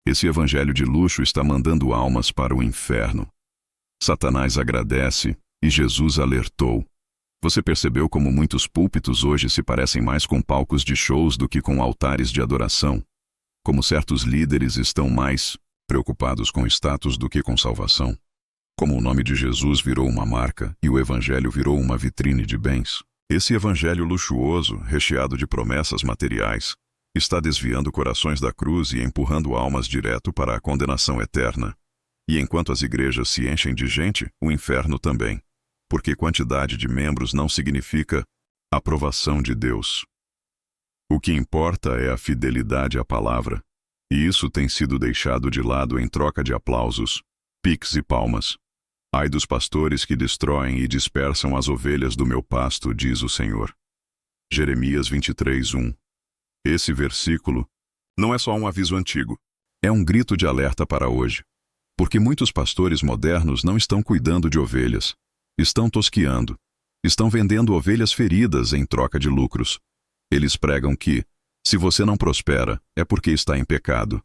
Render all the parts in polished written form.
Esse evangelho de luxo está mandando almas para o inferno. Satanás agradece e Jesus alertou. Você percebeu como muitos púlpitos hoje se parecem mais com palcos de shows do que com altares de adoração? Como certos líderes estão mais preocupados com status do que com salvação? Como o nome de Jesus virou uma marca e o evangelho virou uma vitrine de bens? Esse evangelho luxuoso, recheado de promessas materiais, está desviando corações da cruz e empurrando almas direto para a condenação eterna. E enquanto as igrejas se enchem de gente, o inferno também. Porque quantidade de membros não significa aprovação de Deus. O que importa é a fidelidade à palavra. E isso tem sido deixado de lado em troca de aplausos, piques e palmas. Ai dos pastores que destroem e dispersam as ovelhas do meu pasto, diz o Senhor. Jeremias 23:1. Esse versículo não é só um aviso antigo. É um grito de alerta para hoje. Porque muitos pastores modernos não estão cuidando de ovelhas. Estão tosquiando. Estão vendendo ovelhas feridas em troca de lucros. Eles pregam que, se você não prospera, é porque está em pecado.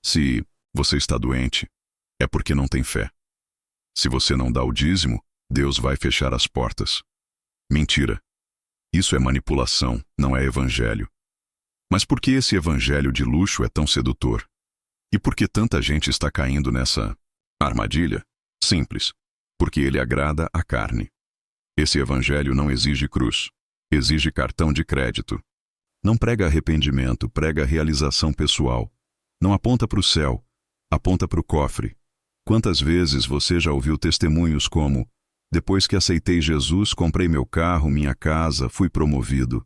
Se você está doente, é porque não tem fé. Se você não dá o dízimo, Deus vai fechar as portas. Mentira. Isso é manipulação, não é evangelho. Mas por que esse evangelho de luxo é tão sedutor? E por que tanta gente está caindo nessa armadilha? Simples. Porque ele agrada a carne. Esse evangelho não exige cruz. Exige cartão de crédito. Não prega arrependimento, prega realização pessoal. Não aponta para o céu, aponta para o cofre. Quantas vezes você já ouviu testemunhos como: depois que aceitei Jesus, comprei meu carro, minha casa, fui promovido.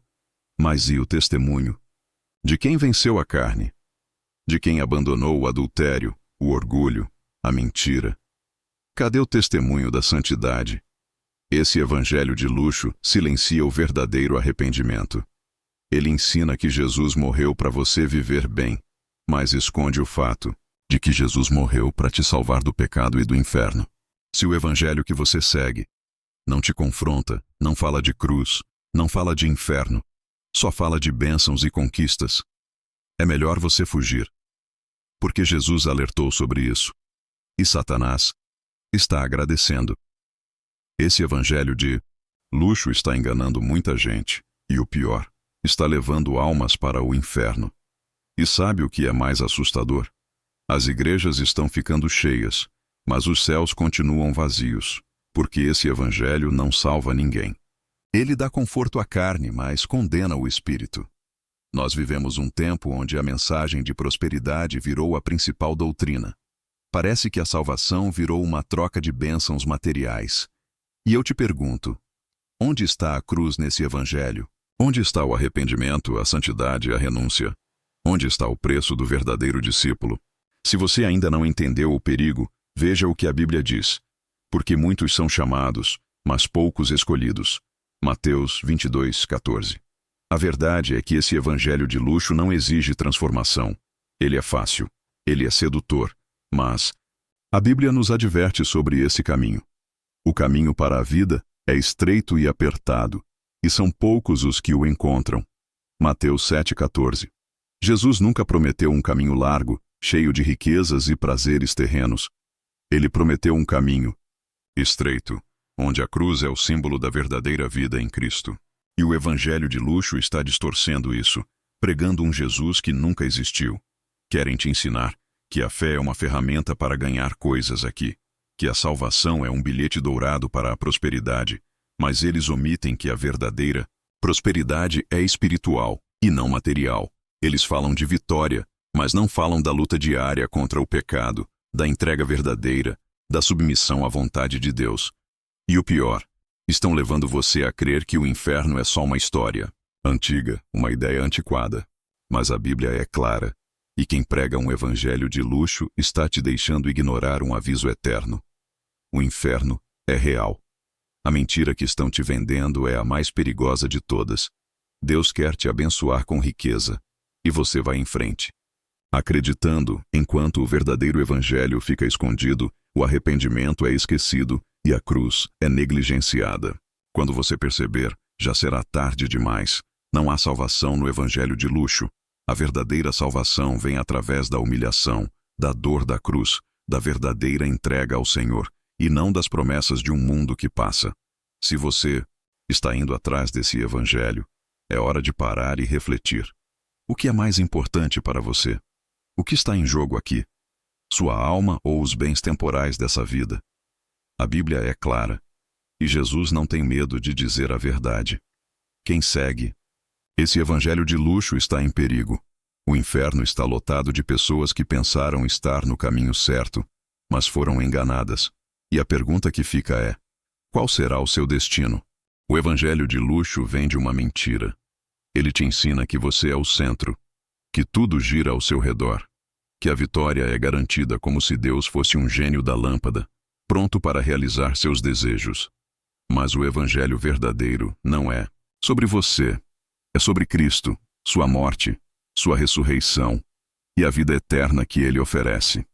Mas e o testemunho? De quem venceu a carne? De quem abandonou o adultério, o orgulho, a mentira? Cadê o testemunho da santidade? Esse evangelho de luxo silencia o verdadeiro arrependimento. Ele ensina que Jesus morreu para você viver bem, mas esconde o fato de que Jesus morreu para te salvar do pecado e do inferno. Se o evangelho que você segue não te confronta, não fala de cruz, não fala de inferno, só fala de bênçãos e conquistas, é melhor você fugir. Porque Jesus alertou sobre isso. E Satanás está agradecendo. Esse evangelho de luxo está enganando muita gente, e o pior, está levando almas para o inferno. E sabe o que é mais assustador? As igrejas estão ficando cheias, mas os céus continuam vazios, porque esse evangelho não salva ninguém. Ele dá conforto à carne, mas condena o espírito. Nós vivemos um tempo onde a mensagem de prosperidade virou a principal doutrina. Parece que a salvação virou uma troca de bênçãos materiais. E eu te pergunto, onde está a cruz nesse evangelho? Onde está o arrependimento, a santidade e a renúncia? Onde está o preço do verdadeiro discípulo? Se você ainda não entendeu o perigo, veja o que a Bíblia diz. Porque muitos são chamados, mas poucos escolhidos. Mateus 22:14. A verdade é que esse evangelho de luxo não exige transformação. Ele é fácil, ele é sedutor, mas a Bíblia nos adverte sobre esse caminho. O caminho para a vida é estreito e apertado, e são poucos os que o encontram. Mateus 7:14. Jesus nunca prometeu um caminho largo, cheio de riquezas e prazeres terrenos. Ele prometeu um caminho estreito, onde a cruz é o símbolo da verdadeira vida em Cristo. E o evangelho de luxo está distorcendo isso, pregando um Jesus que nunca existiu. Querem te ensinar que a fé é uma ferramenta para ganhar coisas aqui, que a salvação é um bilhete dourado para a prosperidade, mas eles omitem que a verdadeira prosperidade é espiritual e não material. Eles falam de vitória, mas não falam da luta diária contra o pecado, da entrega verdadeira, da submissão à vontade de Deus. E o pior, estão levando você a crer que o inferno é só uma história antiga, uma ideia antiquada. Mas a Bíblia é clara, e quem prega um evangelho de luxo está te deixando ignorar um aviso eterno. O inferno é real. A mentira que estão te vendendo é a mais perigosa de todas. Deus quer te abençoar com riqueza, e você vai em frente, acreditando, enquanto o verdadeiro evangelho fica escondido, o arrependimento é esquecido e a cruz é negligenciada. Quando você perceber, já será tarde demais. Não há salvação no evangelho de luxo. A verdadeira salvação vem através da humilhação, da dor da cruz, da verdadeira entrega ao Senhor, e não das promessas de um mundo que passa. Se você está indo atrás desse evangelho, é hora de parar e refletir. O que é mais importante para você? O que está em jogo aqui? Sua alma ou os bens temporais dessa vida? A Bíblia é clara, e Jesus não tem medo de dizer a verdade. Quem segue esse evangelho de luxo está em perigo. O inferno está lotado de pessoas que pensaram estar no caminho certo, mas foram enganadas. E a pergunta que fica é: qual será o seu destino? O evangelho de luxo vem de uma mentira. Ele te ensina que você é o centro, que tudo gira ao seu redor, que a vitória é garantida como se Deus fosse um gênio da lâmpada, pronto para realizar seus desejos. Mas o evangelho verdadeiro não é sobre você. É sobre Cristo, sua morte, sua ressurreição e a vida eterna que ele oferece.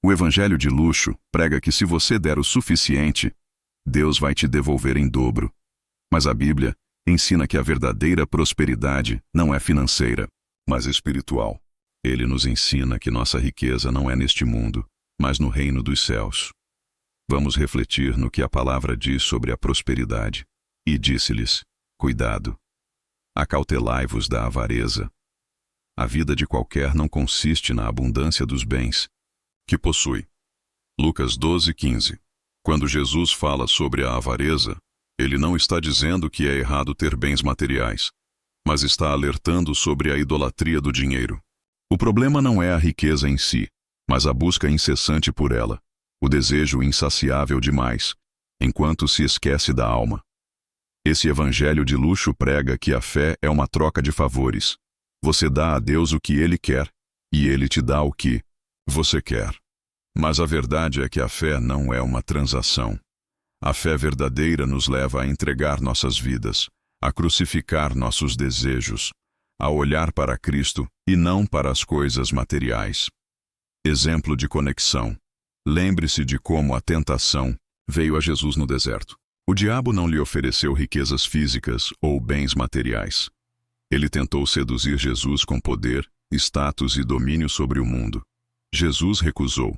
O evangelho de luxo prega que se você der o suficiente, Deus vai te devolver em dobro. Mas a Bíblia ensina que a verdadeira prosperidade não é financeira, mas espiritual. Ele nos ensina que nossa riqueza não é neste mundo, mas no reino dos céus. Vamos refletir no que a palavra diz sobre a prosperidade. E disse-lhes: cuidado, acautelai-vos da avareza. A vida de qualquer não consiste na abundância dos bens que possui. Lucas 12:15. Quando Jesus fala sobre a avareza, ele não está dizendo que é errado ter bens materiais, mas está alertando sobre a idolatria do dinheiro. O problema não é a riqueza em si, mas a busca incessante por ela, o desejo insaciável demais, enquanto se esquece da alma. Esse evangelho de luxo prega que a fé é uma troca de favores. Você dá a Deus o que Ele quer, e Ele te dá o que você quer. Mas a verdade é que a fé não é uma transação. A fé verdadeira nos leva a entregar nossas vidas, a crucificar nossos desejos, a olhar para Cristo e não para as coisas materiais. Exemplo de conexão. Lembre-se de como a tentação veio a Jesus no deserto. O diabo não lhe ofereceu riquezas físicas ou bens materiais. Ele tentou seduzir Jesus com poder, status e domínio sobre o mundo. Jesus recusou,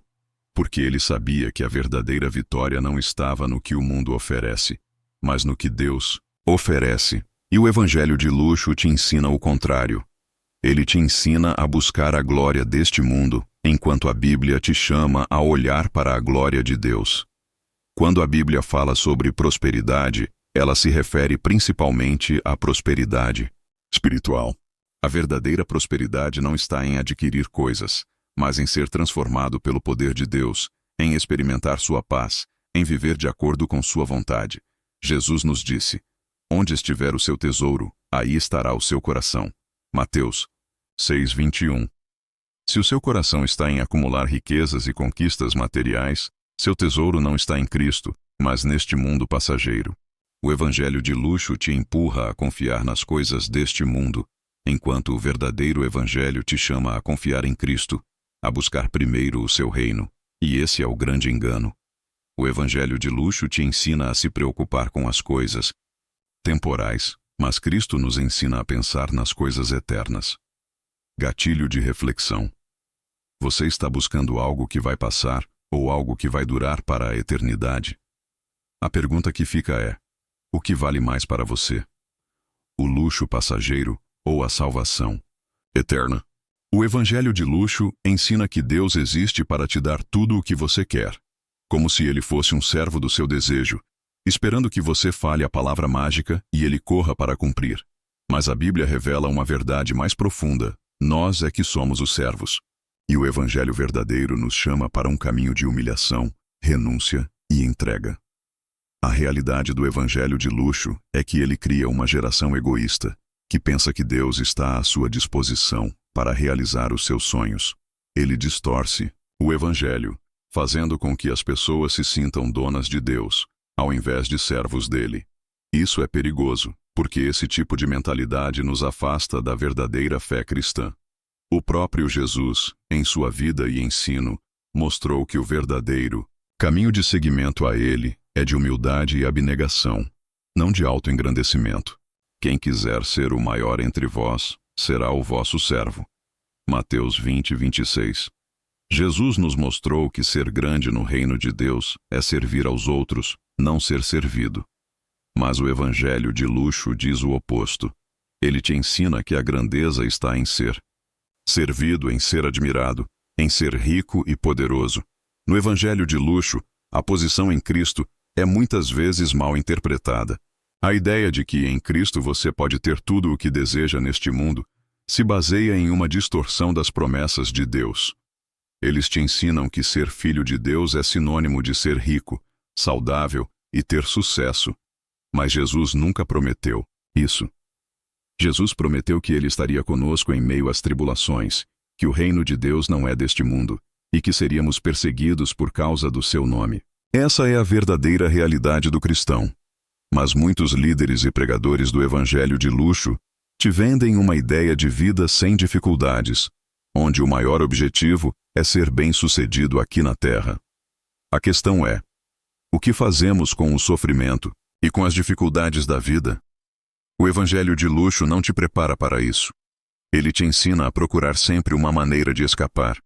porque ele sabia que a verdadeira vitória não estava no que o mundo oferece, mas no que Deus oferece. E o evangelho de luxo te ensina o contrário. Ele te ensina a buscar a glória deste mundo, enquanto a Bíblia te chama a olhar para a glória de Deus. Quando a Bíblia fala sobre prosperidade, ela se refere principalmente à prosperidade espiritual. A verdadeira prosperidade não está em adquirir coisas, mas em ser transformado pelo poder de Deus, em experimentar sua paz, em viver de acordo com sua vontade. Jesus nos disse: onde estiver o seu tesouro, aí estará o seu coração. Mateus 6:21. Se o seu coração está em acumular riquezas e conquistas materiais, seu tesouro não está em Cristo, mas neste mundo passageiro. O evangelho de luxo te empurra a confiar nas coisas deste mundo, enquanto o verdadeiro evangelho te chama a confiar em Cristo, a buscar primeiro o seu reino, e esse é o grande engano. O evangelho de luxo te ensina a se preocupar com as coisas temporais, mas Cristo nos ensina a pensar nas coisas eternas. Gatilho de reflexão. Você está buscando algo que vai passar ou algo que vai durar para a eternidade? A pergunta que fica é: o que vale mais para você? O luxo passageiro ou a salvação eterna? O evangelho de luxo ensina que Deus existe para te dar tudo o que você quer, como se ele fosse um servo do seu desejo, esperando que você fale a palavra mágica e ele corra para cumprir. Mas a Bíblia revela uma verdade mais profunda: nós é que somos os servos. E o evangelho verdadeiro nos chama para um caminho de humilhação, renúncia e entrega. A realidade do evangelho de luxo é que ele cria uma geração egoísta, que pensa que Deus está à sua disposição para realizar os seus sonhos. Ele distorce o evangelho, fazendo com que as pessoas se sintam donas de Deus, ao invés de servos dele. Isso é perigoso, porque esse tipo de mentalidade nos afasta da verdadeira fé cristã. O próprio Jesus, em sua vida e ensino, mostrou que o verdadeiro caminho de seguimento a ele é de humildade e abnegação, não de autoengrandecimento. Quem quiser ser o maior entre vós, será o vosso servo. Mateus 20:26. Jesus nos mostrou que ser grande no reino de Deus é servir aos outros, não ser servido. Mas o evangelho de luxo diz o oposto. Ele te ensina que a grandeza está em ser servido, em ser admirado, em ser rico e poderoso. No evangelho de luxo, a posição em Cristo é muitas vezes mal interpretada. A ideia de que em Cristo você pode ter tudo o que deseja neste mundo se baseia em uma distorção das promessas de Deus. Eles te ensinam que ser filho de Deus é sinônimo de ser rico, saudável e ter sucesso. Mas Jesus nunca prometeu isso. Jesus prometeu que ele estaria conosco em meio às tribulações, que o reino de Deus não é deste mundo, e que seríamos perseguidos por causa do seu nome. Essa é a verdadeira realidade do cristão. Mas muitos líderes e pregadores do evangelho de luxo te vendem uma ideia de vida sem dificuldades, onde o maior objetivo é ser bem-sucedido aqui na terra. A questão é: o que fazemos com o sofrimento e com as dificuldades da vida? O evangelho de luxo não te prepara para isso. Ele te ensina a procurar sempre uma maneira de escapar,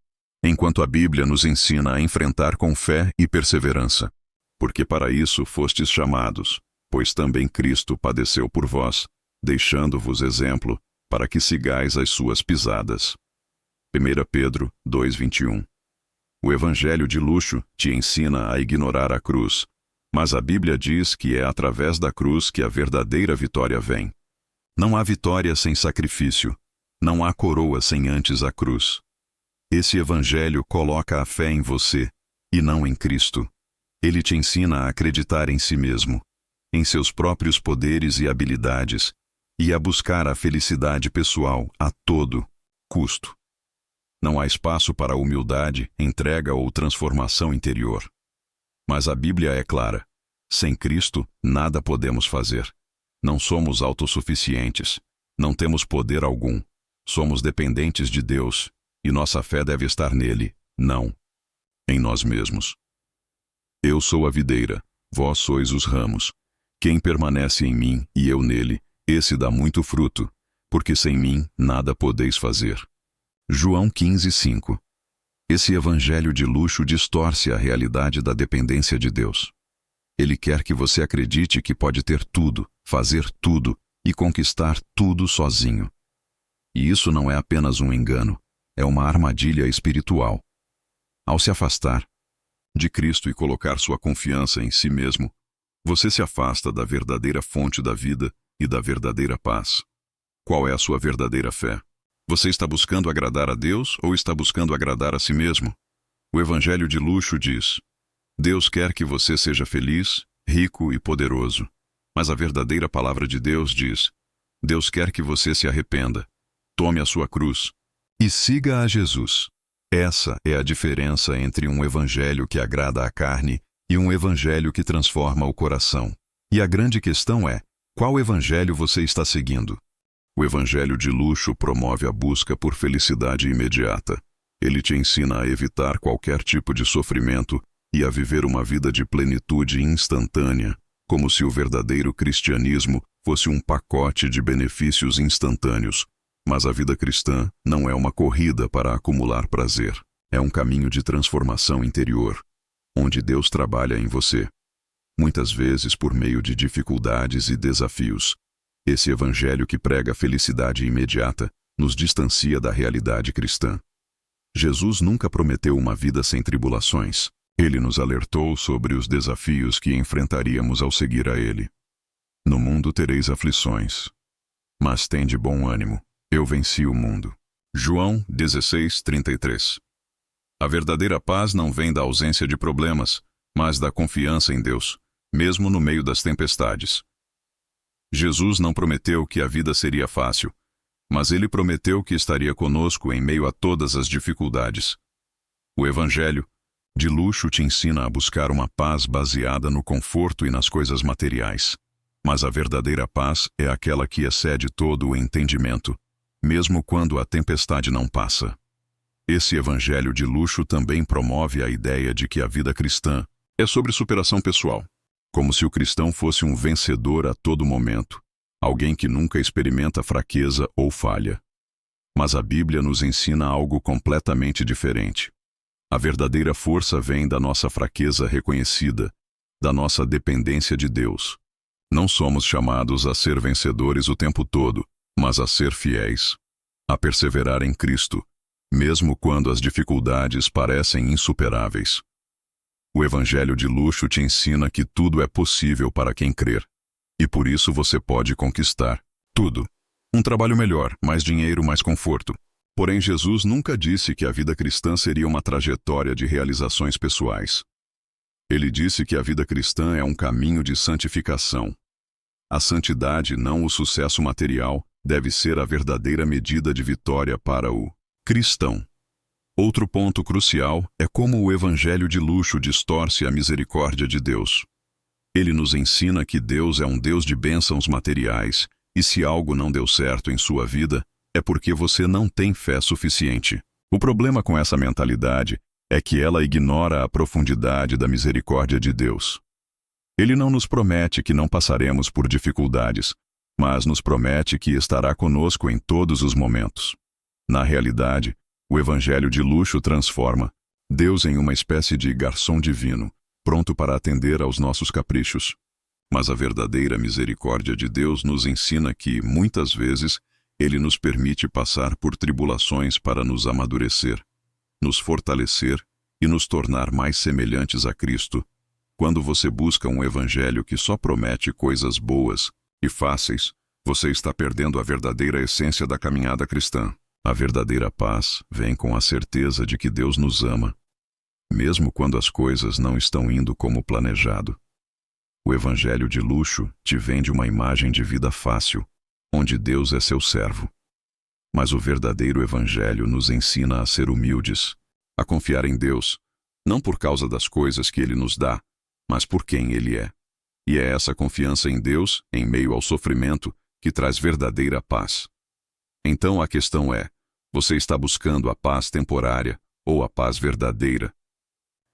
enquanto a Bíblia nos ensina a enfrentar com fé e perseverança. Porque para isso fostes chamados, pois também Cristo padeceu por vós, deixando-vos exemplo, para que sigais as suas pisadas. 1 Pedro 2:21. O evangelho de luxo te ensina a ignorar a cruz, mas a Bíblia diz que é através da cruz que a verdadeira vitória vem. Não há vitória sem sacrifício, não há coroa sem antes a cruz. Esse evangelho coloca a fé em você, e não em Cristo. Ele te ensina a acreditar em si mesmo, em seus próprios poderes e habilidades, e a buscar a felicidade pessoal a todo custo. Não há espaço para humildade, entrega ou transformação interior. Mas a Bíblia é clara: sem Cristo, nada podemos fazer. Não somos autossuficientes, não temos poder algum. Somos dependentes de Deus, e nossa fé deve estar nele, não em nós mesmos. Eu sou a videira, vós sois os ramos. Quem permanece em mim e eu nele, esse dá muito fruto, porque sem mim nada podeis fazer. João 15:5. Esse evangelho de luxo distorce a realidade da dependência de Deus. Ele quer que você acredite que pode ter tudo, fazer tudo e conquistar tudo sozinho. E isso não é apenas um engano, é uma armadilha espiritual. Ao se afastar de Cristo e colocar sua confiança em si mesmo, você se afasta da verdadeira fonte da vida e da verdadeira paz. Qual é a sua verdadeira fé? Você está buscando agradar a Deus ou está buscando agradar a si mesmo? O evangelho de luxo diz: Deus quer que você seja feliz, rico e poderoso. Mas a verdadeira palavra de Deus diz: Deus quer que você se arrependa, tome a sua cruz e siga a Jesus. Essa é a diferença entre um evangelho que agrada à carne e um evangelho que transforma o coração. E a grande questão é: qual evangelho você está seguindo? O evangelho de luxo promove a busca por felicidade imediata. Ele te ensina a evitar qualquer tipo de sofrimento e a viver uma vida de plenitude instantânea, como se o verdadeiro cristianismo fosse um pacote de benefícios instantâneos. Mas a vida cristã não é uma corrida para acumular prazer. É um caminho de transformação interior, onde Deus trabalha em você, muitas vezes por meio de dificuldades e desafios. Esse evangelho que prega a felicidade imediata nos distancia da realidade cristã. Jesus nunca prometeu uma vida sem tribulações. Ele nos alertou sobre os desafios que enfrentaríamos ao seguir a Ele. No mundo tereis aflições, mas tende bom ânimo. Eu venci o mundo. João 16:33. A verdadeira paz não vem da ausência de problemas, mas da confiança em Deus, mesmo no meio das tempestades. Jesus não prometeu que a vida seria fácil, mas ele prometeu que estaria conosco em meio a todas as dificuldades. O evangelho de luxo te ensina a buscar uma paz baseada no conforto e nas coisas materiais. Mas a verdadeira paz é aquela que excede todo o entendimento, mesmo quando a tempestade não passa. Esse evangelho de luxo também promove a ideia de que a vida cristã é sobre superação pessoal, como se o cristão fosse um vencedor a todo momento, alguém que nunca experimenta fraqueza ou falha. Mas a Bíblia nos ensina algo completamente diferente. A verdadeira força vem da nossa fraqueza reconhecida, da nossa dependência de Deus. Não somos chamados a ser vencedores o tempo todo, mas a ser fiéis, a perseverar em Cristo, mesmo quando as dificuldades parecem insuperáveis. O Evangelho de luxo te ensina que tudo é possível para quem crer, e por isso você pode conquistar tudo. Um trabalho melhor, mais dinheiro, mais conforto. Porém, Jesus nunca disse que a vida cristã seria uma trajetória de realizações pessoais. Ele disse que a vida cristã é um caminho de santificação. A santidade, não o sucesso material, deve ser a verdadeira medida de vitória para o cristão. Outro ponto crucial é como o evangelho de luxo distorce a misericórdia de Deus. Ele nos ensina que Deus é um Deus de bênçãos materiais, e se algo não deu certo em sua vida, é porque você não tem fé suficiente. O problema com essa mentalidade é que ela ignora a profundidade da misericórdia de Deus. Ele não nos promete que não passaremos por dificuldades, mas nos promete que estará conosco em todos os momentos. Na realidade, o evangelho de luxo transforma Deus em uma espécie de garçom divino, pronto para atender aos nossos caprichos. Mas a verdadeira misericórdia de Deus nos ensina que, muitas vezes, Ele nos permite passar por tribulações para nos amadurecer, nos fortalecer e nos tornar mais semelhantes a Cristo. Quando você busca um evangelho que só promete coisas boas e fáceis, você está perdendo a verdadeira essência da caminhada cristã. A verdadeira paz vem com a certeza de que Deus nos ama, mesmo quando as coisas não estão indo como planejado. O evangelho de luxo te vende uma imagem de vida fácil, onde Deus é seu servo. Mas o verdadeiro evangelho nos ensina a ser humildes, a confiar em Deus, não por causa das coisas que Ele nos dá, mas por quem Ele é. E é essa confiança em Deus, em meio ao sofrimento, que traz verdadeira paz. Então a questão é, você está buscando a paz temporária ou a paz verdadeira,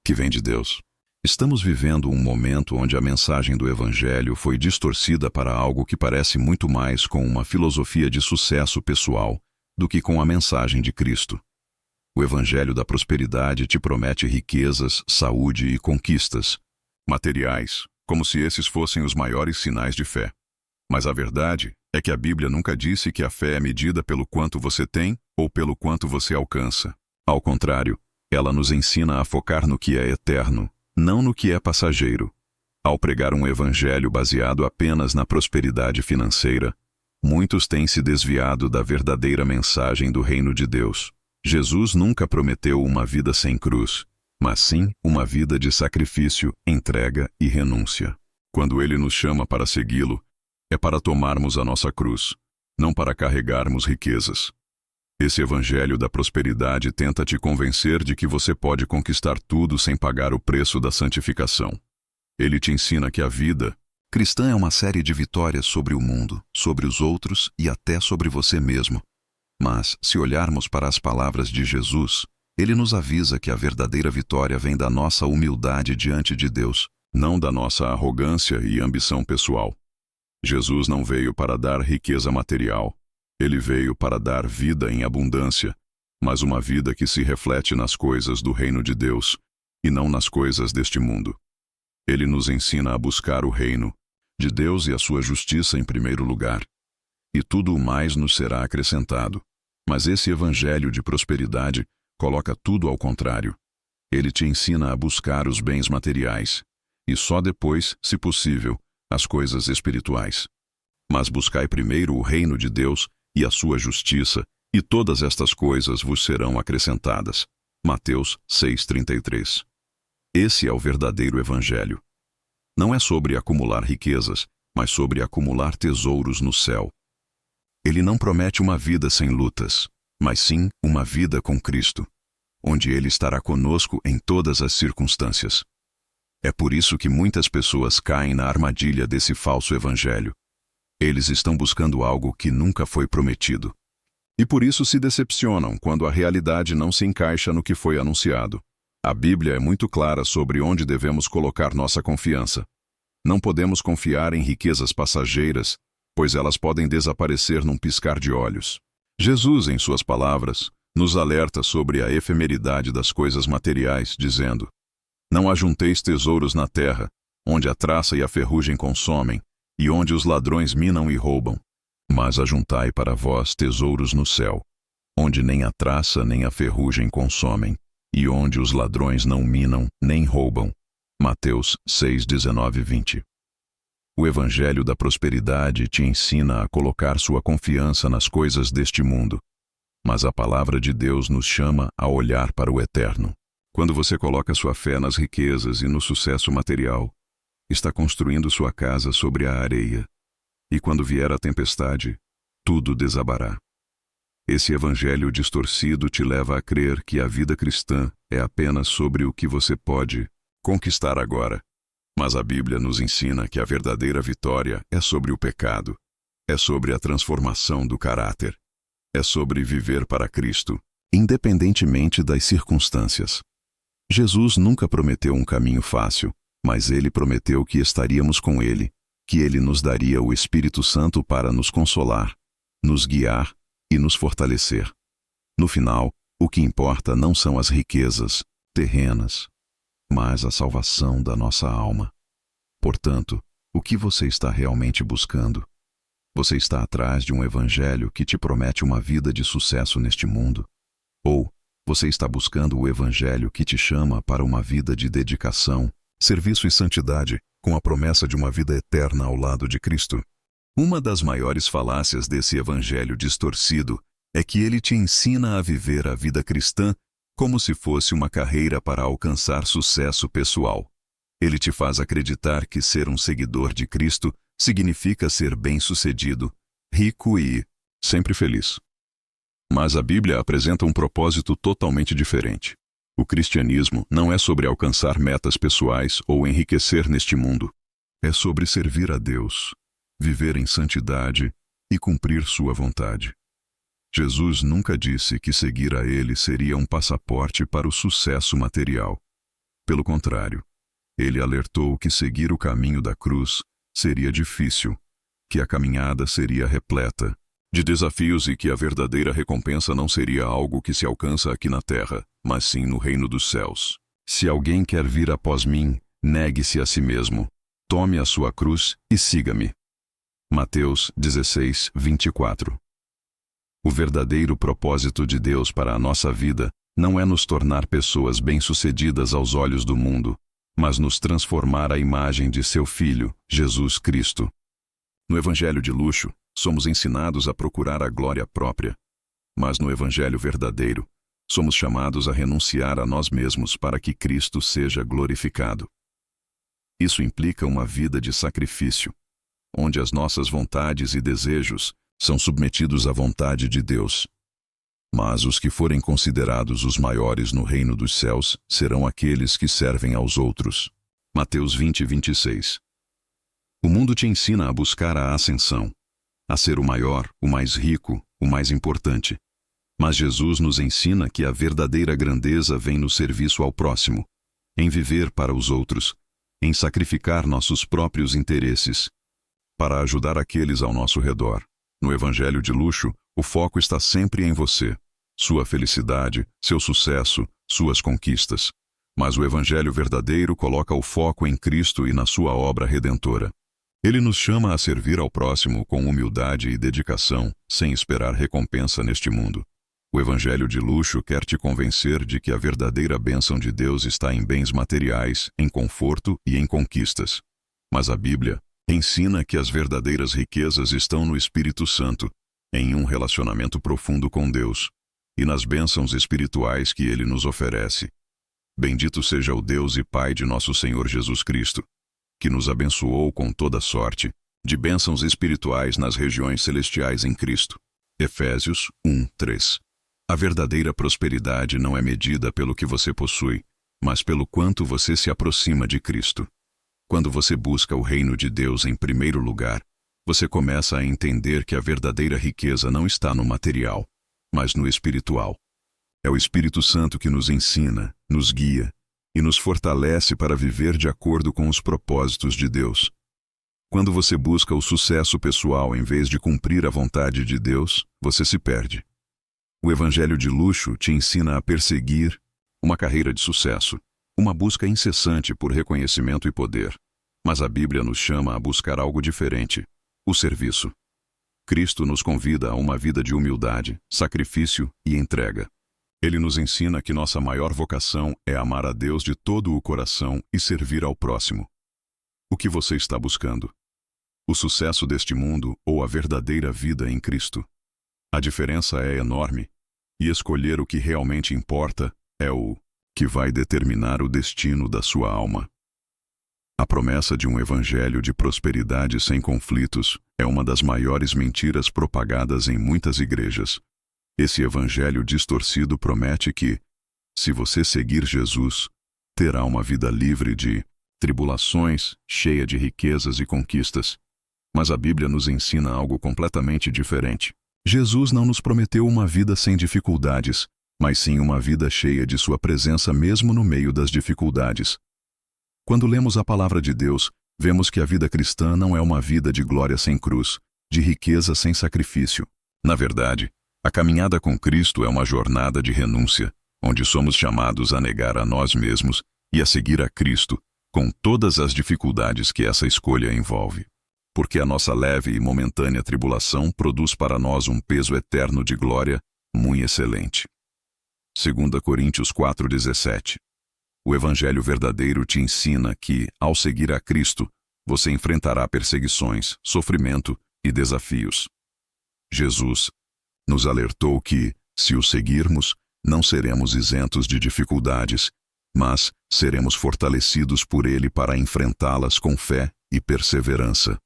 que vem de Deus? Estamos vivendo um momento onde a mensagem do Evangelho foi distorcida para algo que parece muito mais com uma filosofia de sucesso pessoal do que com a mensagem de Cristo. O Evangelho da prosperidade te promete riquezas, saúde e conquistas materiais, como se esses fossem os maiores sinais de fé. Mas a verdade é que a Bíblia nunca disse que a fé é medida pelo quanto você tem ou pelo quanto você alcança. Ao contrário, ela nos ensina a focar no que é eterno, não no que é passageiro. Ao pregar um evangelho baseado apenas na prosperidade financeira, muitos têm se desviado da verdadeira mensagem do reino de Deus. Jesus nunca prometeu uma vida sem cruz, mas sim uma vida de sacrifício, entrega e renúncia. Quando Ele nos chama para segui-lo, é para tomarmos a nossa cruz, não para carregarmos riquezas. Esse evangelho da prosperidade tenta te convencer de que você pode conquistar tudo sem pagar o preço da santificação. Ele te ensina que a vida cristã é uma série de vitórias sobre o mundo, sobre os outros e até sobre você mesmo. Mas, se olharmos para as palavras de Jesus, Ele nos avisa que a verdadeira vitória vem da nossa humildade diante de Deus, não da nossa arrogância e ambição pessoal. Jesus não veio para dar riqueza material. Ele veio para dar vida em abundância, mas uma vida que se reflete nas coisas do reino de Deus e não nas coisas deste mundo. Ele nos ensina a buscar o reino de Deus e a sua justiça em primeiro lugar, e tudo o mais nos será acrescentado. Mas esse evangelho de prosperidade coloca tudo ao contrário. Ele te ensina a buscar os bens materiais, e só depois, se possível, as coisas espirituais. Mas buscai primeiro o reino de Deus e a sua justiça, e todas estas coisas vos serão acrescentadas. Mateus 6,33. Esse é o verdadeiro evangelho. Não é sobre acumular riquezas, mas sobre acumular tesouros no céu. Ele não promete uma vida sem lutas, mas sim uma vida com Cristo, onde Ele estará conosco em todas as circunstâncias. É por isso que muitas pessoas caem na armadilha desse falso evangelho. Eles estão buscando algo que nunca foi prometido. E por isso se decepcionam quando a realidade não se encaixa no que foi anunciado. A Bíblia é muito clara sobre onde devemos colocar nossa confiança. Não podemos confiar em riquezas passageiras, pois elas podem desaparecer num piscar de olhos. Jesus, em suas palavras, nos alerta sobre a efemeridade das coisas materiais, dizendo: Não ajunteis tesouros na terra, onde a traça e a ferrugem consomem, e onde os ladrões minam e roubam. Mas ajuntai para vós tesouros no céu, onde nem a traça nem a ferrugem consomem, e onde os ladrões não minam nem roubam. Mateus 6, 19 e 20. O Evangelho da Prosperidade te ensina a colocar sua confiança nas coisas deste mundo, mas a palavra de Deus nos chama a olhar para o eterno. Quando você coloca sua fé nas riquezas e no sucesso material, está construindo sua casa sobre a areia, e quando vier a tempestade, tudo desabará. Esse evangelho distorcido te leva a crer que a vida cristã é apenas sobre o que você pode conquistar agora. Mas a Bíblia nos ensina que a verdadeira vitória é sobre o pecado, é sobre a transformação do caráter, é sobre viver para Cristo, independentemente das circunstâncias. Jesus nunca prometeu um caminho fácil, mas ele prometeu que estaríamos com ele, que ele nos daria o Espírito Santo para nos consolar, nos guiar e nos fortalecer. No final, o que importa não são as riquezas terrenas, mas a salvação da nossa alma. Portanto, o que você está realmente buscando? Você está atrás de um evangelho que te promete uma vida de sucesso neste mundo? Ou você está buscando o evangelho que te chama para uma vida de dedicação, serviço e santidade, com a promessa de uma vida eterna ao lado de Cristo? Uma das maiores falácias desse evangelho distorcido é que ele te ensina a viver a vida cristã como se fosse uma carreira para alcançar sucesso pessoal. Ele te faz acreditar que ser um seguidor de Cristo significa ser bem-sucedido, rico e sempre feliz. Mas a Bíblia apresenta um propósito totalmente diferente. O cristianismo não é sobre alcançar metas pessoais ou enriquecer neste mundo. É sobre servir a Deus, viver em santidade e cumprir sua vontade. Jesus nunca disse que seguir a Ele seria um passaporte para o sucesso material. Pelo contrário, Ele alertou que seguir o caminho da cruz seria difícil, que a caminhada seria repleta de desafios e que a verdadeira recompensa não seria algo que se alcança aqui na terra, mas sim no reino dos céus. Se alguém quer vir após mim, negue-se a si mesmo, tome a sua cruz e siga-me. Mateus 16, 24. O verdadeiro propósito de Deus para a nossa vida não é nos tornar pessoas bem-sucedidas aos olhos do mundo, mas nos transformar à imagem de seu Filho, Jesus Cristo. No Evangelho de luxo, somos ensinados a procurar a glória própria, mas no Evangelho verdadeiro, somos chamados a renunciar a nós mesmos para que Cristo seja glorificado. Isso implica uma vida de sacrifício, onde as nossas vontades e desejos são submetidos à vontade de Deus. Mas os que forem considerados os maiores no reino dos céus serão aqueles que servem aos outros. Mateus 20, 26. O mundo te ensina a buscar a ascensão, a ser o maior, o mais rico, o mais importante. Mas Jesus nos ensina que a verdadeira grandeza vem no serviço ao próximo, em viver para os outros, em sacrificar nossos próprios interesses, para ajudar aqueles ao nosso redor. No Evangelho de luxo, o foco está sempre em você, sua felicidade, seu sucesso, suas conquistas. Mas o Evangelho verdadeiro coloca o foco em Cristo e na sua obra redentora. Ele nos chama a servir ao próximo com humildade e dedicação, sem esperar recompensa neste mundo. O Evangelho de luxo quer te convencer de que a verdadeira bênção de Deus está em bens materiais, em conforto e em conquistas. Mas a Bíblia ensina que as verdadeiras riquezas estão no Espírito Santo, em um relacionamento profundo com Deus, e nas bênçãos espirituais que Ele nos oferece. Bendito seja o Deus e Pai de nosso Senhor Jesus Cristo, que nos abençoou com toda sorte de bênçãos espirituais nas regiões celestiais em Cristo. Efésios 1, 3. A verdadeira prosperidade não é medida pelo que você possui, mas pelo quanto você se aproxima de Cristo. Quando você busca o reino de Deus em primeiro lugar, você começa a entender que a verdadeira riqueza não está no material, mas no espiritual. É o Espírito Santo que nos ensina, nos guia e nos fortalece para viver de acordo com os propósitos de Deus. Quando você busca o sucesso pessoal em vez de cumprir a vontade de Deus, você se perde. O evangelho de luxo te ensina a perseguir uma carreira de sucesso, uma busca incessante por reconhecimento e poder. Mas a Bíblia nos chama a buscar algo diferente: o serviço. Cristo nos convida a uma vida de humildade, sacrifício e entrega. Ele nos ensina que nossa maior vocação é amar a Deus de todo o coração e servir ao próximo. O que você está buscando? O sucesso deste mundo ou a verdadeira vida em Cristo? A diferença é enorme, e escolher o que realmente importa é o que vai determinar o destino da sua alma. A promessa de um evangelho de prosperidade sem conflitos é uma das maiores mentiras propagadas em muitas igrejas. Esse evangelho distorcido promete que, se você seguir Jesus, terá uma vida livre de tribulações, cheia de riquezas e conquistas. Mas a Bíblia nos ensina algo completamente diferente. Jesus não nos prometeu uma vida sem dificuldades, mas sim uma vida cheia de sua presença mesmo no meio das dificuldades. Quando lemos a palavra de Deus, vemos que a vida cristã não é uma vida de glória sem cruz, de riqueza sem sacrifício. Na verdade, a caminhada com Cristo é uma jornada de renúncia, onde somos chamados a negar a nós mesmos e a seguir a Cristo, com todas as dificuldades que essa escolha envolve. Porque a nossa leve e momentânea tribulação produz para nós um peso eterno de glória muito excelente. 2 Coríntios 4:17. O Evangelho verdadeiro te ensina que, ao seguir a Cristo, você enfrentará perseguições, sofrimento e desafios. Jesus nos alertou que, se o seguirmos, não seremos isentos de dificuldades, mas seremos fortalecidos por Ele para enfrentá-las com fé e perseverança.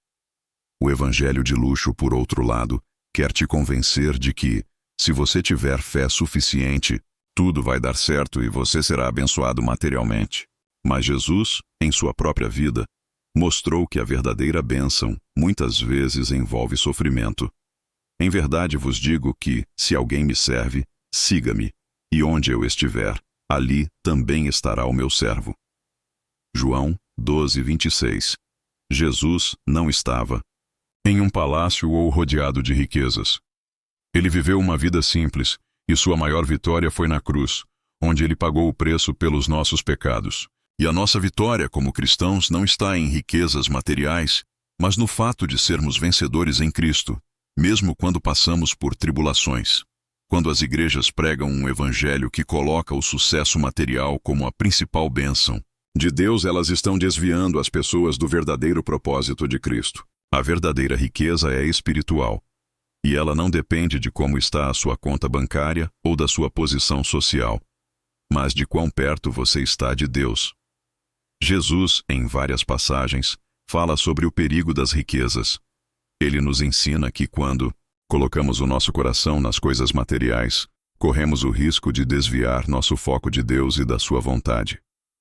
O evangelho de luxo, por outro lado, quer te convencer de que, se você tiver fé suficiente, tudo vai dar certo e você será abençoado materialmente. Mas Jesus, em sua própria vida, mostrou que a verdadeira bênção muitas vezes envolve sofrimento. Em verdade vos digo que, se alguém me serve, siga-me, e onde eu estiver, ali também estará o meu servo. João 12:26. Jesus não estava em um palácio ou rodeado de riquezas. Ele viveu uma vida simples, e sua maior vitória foi na cruz, onde ele pagou o preço pelos nossos pecados. E a nossa vitória como cristãos não está em riquezas materiais, mas no fato de sermos vencedores em Cristo, mesmo quando passamos por tribulações. Quando as igrejas pregam um evangelho que coloca o sucesso material como a principal bênção de Deus, elas estão desviando as pessoas do verdadeiro propósito de Cristo. A verdadeira riqueza é espiritual, e ela não depende de como está a sua conta bancária ou da sua posição social, mas de quão perto você está de Deus. Jesus, em várias passagens, fala sobre o perigo das riquezas. Ele nos ensina que quando colocamos o nosso coração nas coisas materiais, corremos o risco de desviar nosso foco de Deus e da sua vontade.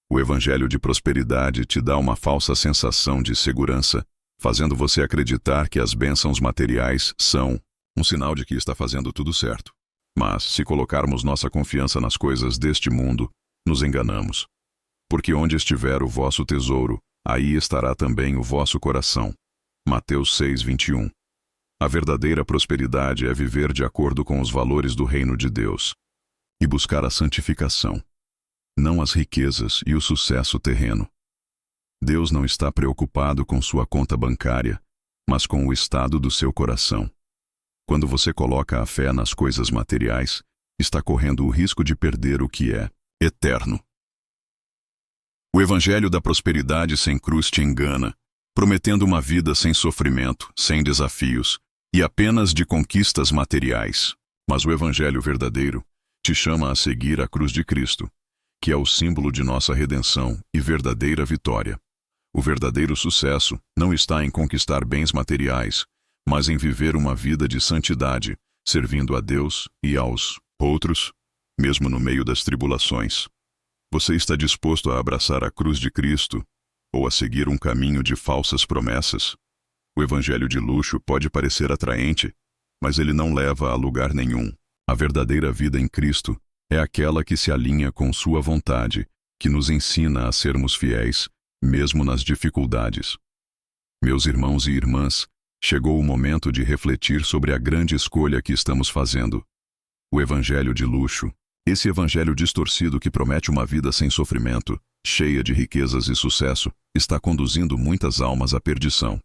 O evangelho de prosperidade te dá uma falsa sensação de segurança, fazendo você acreditar que as bênçãos materiais são um sinal de que está fazendo tudo certo. Mas, se colocarmos nossa confiança nas coisas deste mundo, nos enganamos. Porque onde estiver o vosso tesouro, aí estará também o vosso coração. Mateus 6:21. A verdadeira prosperidade é viver de acordo com os valores do reino de Deus e buscar a santificação, não as riquezas e o sucesso terreno. Deus não está preocupado com sua conta bancária, mas com o estado do seu coração. Quando você coloca a fé nas coisas materiais, está correndo o risco de perder o que é eterno. O evangelho da prosperidade sem cruz te engana, prometendo uma vida sem sofrimento, sem desafios e apenas de conquistas materiais. Mas o evangelho verdadeiro te chama a seguir a cruz de Cristo, que é o símbolo de nossa redenção e verdadeira vitória. O verdadeiro sucesso não está em conquistar bens materiais, mas em viver uma vida de santidade, servindo a Deus e aos outros, mesmo no meio das tribulações. Você está disposto a abraçar a cruz de Cristo ou a seguir um caminho de falsas promessas? O evangelho de luxo pode parecer atraente, mas ele não leva a lugar nenhum. A verdadeira vida em Cristo é aquela que se alinha com sua vontade, que nos ensina a sermos fiéis, mesmo nas dificuldades. Meus irmãos e irmãs, chegou o momento de refletir sobre a grande escolha que estamos fazendo. O evangelho de luxo. Esse evangelho distorcido que promete uma vida sem sofrimento, cheia de riquezas e sucesso, está conduzindo muitas almas à perdição.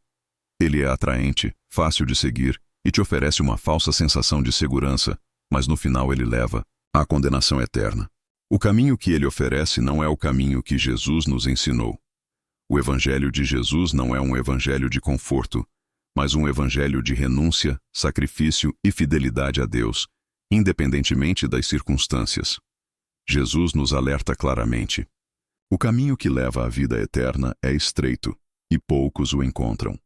Ele é atraente, fácil de seguir e te oferece uma falsa sensação de segurança, mas no final ele leva à condenação eterna. O caminho que ele oferece não é o caminho que Jesus nos ensinou. O evangelho de Jesus não é um evangelho de conforto, mas um evangelho de renúncia, sacrifício e fidelidade a Deus, independentemente das circunstâncias. Jesus nos alerta claramente. O caminho que leva à vida eterna é estreito, e poucos o encontram.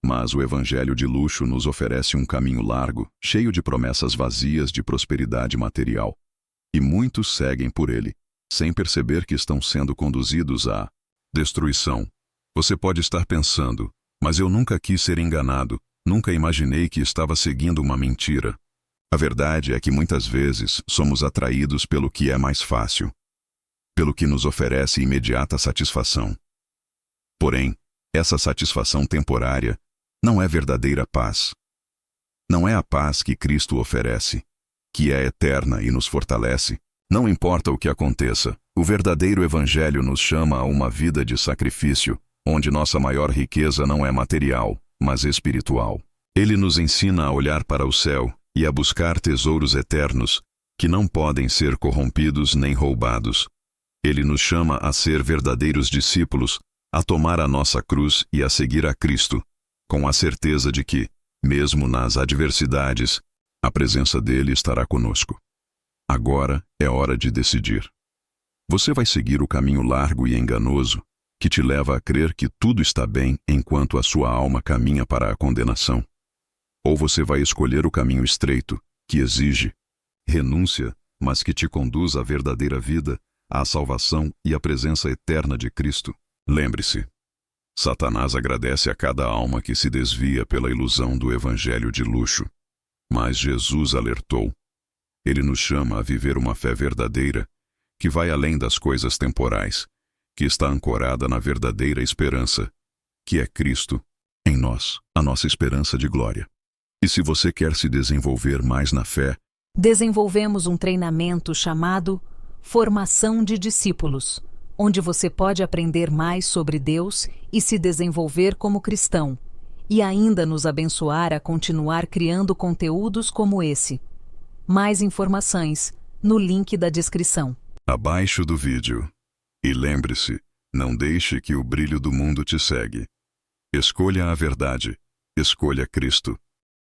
Mas o evangelho de luxo nos oferece um caminho largo, cheio de promessas vazias de prosperidade material. E muitos seguem por ele, sem perceber que estão sendo conduzidos à destruição. Você pode estar pensando, mas eu nunca quis ser enganado, nunca imaginei que estava seguindo uma mentira. A verdade é que muitas vezes somos atraídos pelo que é mais fácil, pelo que nos oferece imediata satisfação. Porém, essa satisfação temporária não é verdadeira paz. Não é a paz que Cristo oferece, que é eterna e nos fortalece. Não importa o que aconteça, o verdadeiro evangelho nos chama a uma vida de sacrifício, onde nossa maior riqueza não é material, mas espiritual. Ele nos ensina a olhar para o céu e a buscar tesouros eternos, que não podem ser corrompidos nem roubados. Ele nos chama a ser verdadeiros discípulos, a tomar a nossa cruz e a seguir a Cristo, com a certeza de que, mesmo nas adversidades, a presença dele estará conosco. Agora é hora de decidir. Você vai seguir o caminho largo e enganoso, que te leva a crer que tudo está bem enquanto a sua alma caminha para a condenação? Ou você vai escolher o caminho estreito, que exige renúncia, mas que te conduz à verdadeira vida, à salvação e à presença eterna de Cristo? Lembre-se, Satanás agradece a cada alma que se desvia pela ilusão do evangelho de luxo. Mas Jesus alertou. Ele nos chama a viver uma fé verdadeira, que vai além das coisas temporais, que está ancorada na verdadeira esperança, que é Cristo, em nós, a nossa esperança de glória. E se você quer se desenvolver mais na fé, desenvolvemos um treinamento chamado Formação de Discípulos, onde você pode aprender mais sobre Deus e se desenvolver como cristão, e ainda nos abençoar a continuar criando conteúdos como esse. Mais informações no link da descrição. Abaixo do vídeo. E lembre-se, não deixe que o brilho do mundo te cegue. Escolha a verdade, escolha Cristo.